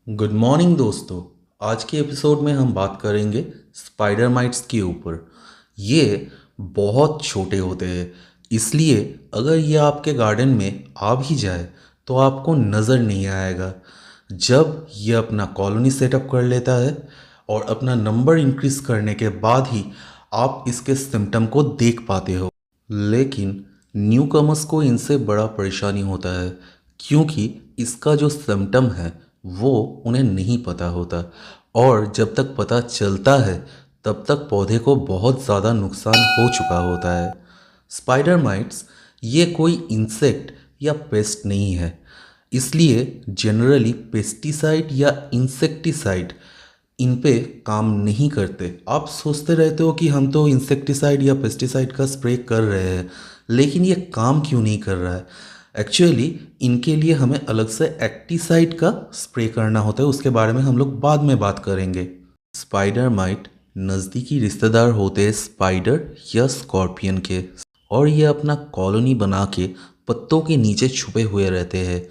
Good morning दोस्तों। आज के एपिसोड में हम बात करेंगे स्पाइडर माइट्स के ऊपर। ये बहुत छोटे होते हैं, इसलिए अगर ये आपके गार्डन में आ भी जाए तो आपको नज़र नहीं आएगा। जब ये अपना कॉलोनी सेटअप कर लेता है और अपना नंबर इंक्रीज करने के बाद ही आप इसके सिम्टम को देख पाते हो। लेकिन न्यू कमर्स को इनसे बड़ा परेशानी होता है, क्योंकि इसका जो सिम्टम है वो उन्हें नहीं पता होता, और जब तक पता चलता है तब तक पौधे को बहुत ज़्यादा नुकसान हो चुका होता है। स्पाइडर माइट्स ये कोई इंसेक्ट या पेस्ट नहीं है, इसलिए जनरली पेस्टिसाइड या इंसेक्टिसाइड इन पे काम नहीं करते। आप सोचते रहते हो कि हम तो इंसेक्टिसाइड या पेस्टिसाइड का स्प्रे कर रहे हैं, लेकिन ये काम क्यों नहीं कर रहा है? एक्चुअली इनके लिए हमें अलग से एक्टिसाइड का स्प्रे करना होता है, उसके बारे में हम लोग बाद में बात करेंगे। स्पाइडर माइट नज़दीकी रिश्तेदार होते हैं स्पाइडर या स्कॉर्पियन के, और ये अपना कॉलोनी बना के पत्तों के नीचे छुपे हुए रहते हैं।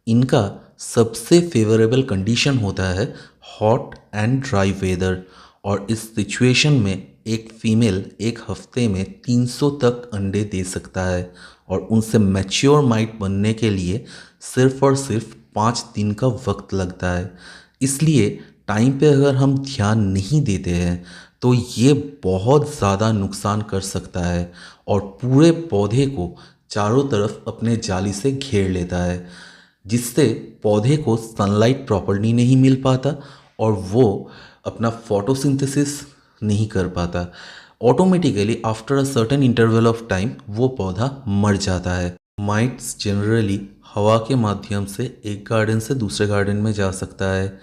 इनका सबसे फेवरेबल कंडीशन होता है हॉट एंड ड्राई वेदर, और इस सिचुएशन में एक फीमेल एक हफ्ते में 300 तक अंडे दे सकता है, और उनसे मैच्योर माइट बनने के लिए सिर्फ और सिर्फ 5 दिन का वक्त लगता है। इसलिए टाइम पे अगर हम ध्यान नहीं देते हैं तो ये बहुत ज़्यादा नुकसान कर सकता है, और पूरे पौधे को चारों तरफ अपने जाली से घेर लेता है, जिससे पौधे को सनलाइट प्रॉपर्ली नहीं मिल पाता और वो अपना फोटोसिंथेसिस नहीं कर पाता। Automatically after a certain interval of time वो पौधा मर जाता है। माइट्स जनरली हवा के माध्यम से एक गार्डन से दूसरे गार्डन में जा सकता है,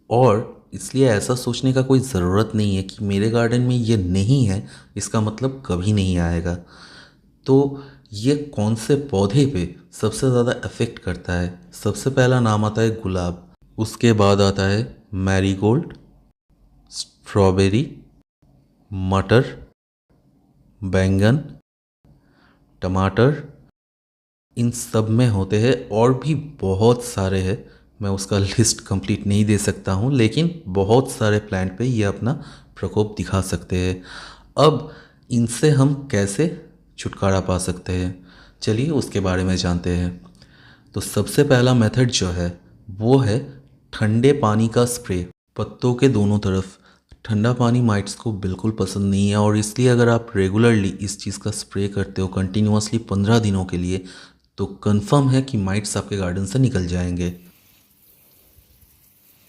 और इसलिए ऐसा सोचने का कोई ज़रूरत नहीं है कि मेरे गार्डन में ये नहीं है, इसका मतलब कभी नहीं आएगा। तो ये कौन से पौधे पे सबसे ज़्यादा इफ़ेक्ट करता है? सबसे पहला नाम आता है गुलाब, उसके बाद आता है मैरीगोल्ड, स्ट्रॉबेरी, मटर, बैंगन, टमाटर। इन सब में होते हैं, और भी बहुत सारे हैं, मैं उसका लिस्ट कंप्लीट नहीं दे सकता हूँ, लेकिन बहुत सारे प्लांट पे ये अपना प्रकोप दिखा सकते हैं। अब इनसे हम कैसे छुटकारा पा सकते हैं, चलिए उसके बारे में जानते हैं। तो सबसे पहला मेथड जो है वो है ठंडे पानी का स्प्रे पत्तों के दोनों तरफ। ठंडा पानी माइट्स को बिल्कुल पसंद नहीं है, और इसलिए अगर आप रेगुलरली इस चीज़ का स्प्रे करते हो कंटिन्यूसली 15 दिनों के लिए, तो कंफर्म है कि माइट्स आपके गार्डन से निकल जाएंगे।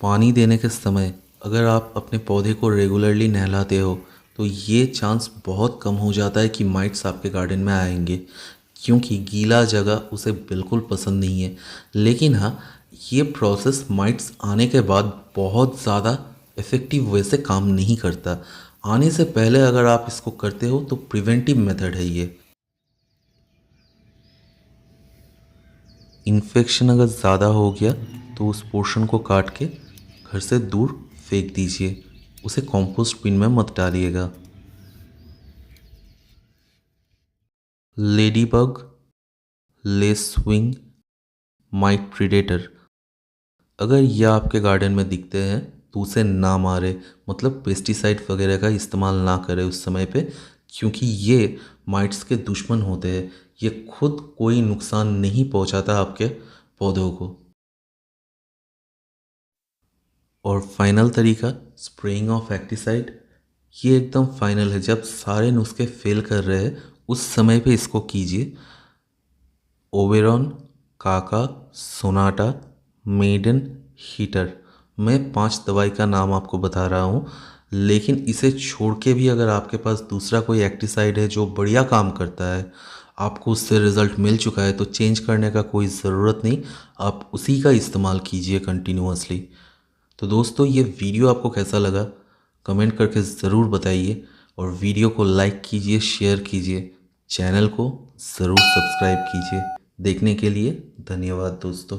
पानी देने के समय अगर आप अपने पौधे को रेगुलरली नहलाते हो तो ये चांस बहुत कम हो जाता है कि माइट्स आपके गार्डन में आएंगे, क्योंकि गीला जगह उसे बिल्कुल पसंद नहीं है। लेकिन हाँ, ये प्रोसेस माइट्स आने के बाद बहुत ज़्यादा इफ़ेक्टिव वे से काम नहीं करता। आने से पहले अगर आप इसको करते हो तो प्रिवेंटिव मेथड है ये। इन्फेक्शन अगर ज़्यादा हो गया तो उस पोर्शन को काट के घर से दूर फेंक दीजिए, उसे कंपोस्ट बिन में मत डालिएगा। लेडीबग, लेसविंग, माइट प्रीडेटर, अगर यह आपके गार्डन में दिखते हैं तो उसे ना मारे, मतलब पेस्टिसाइड वगैरह का इस्तेमाल ना करें उस समय पे, क्योंकि ये माइट्स के दुश्मन होते हैं। ये खुद कोई नुकसान नहीं पहुंचाता आपके पौधों को। और फाइनल तरीका स्प्रेइंग ऑफ एक्टिसाइड, ये एकदम फाइनल है। जब सारे नुस्खे फेल कर रहे हैं उस समय पे इसको कीजिए। ओबेरॉन, काका, सोनाटा, मेडन, हीटर, मैं 5 दवाई का नाम आपको बता रहा हूँ, लेकिन इसे छोड़ के भी अगर आपके पास दूसरा कोई एक्टिसाइड है जो बढ़िया काम करता है, आपको उससे रिज़ल्ट मिल चुका है, तो चेंज करने का कोई ज़रूरत नहीं, आप उसी का इस्तेमाल कीजिए कंटिन्यूअसली। तो दोस्तों, ये वीडियो आपको कैसा लगा कमेंट करके ज़रूर बताइए, और वीडियो को लाइक कीजिए, शेयर कीजिए, चैनल को ज़रूर सब्सक्राइब कीजिए। देखने के लिए धन्यवाद दोस्तों।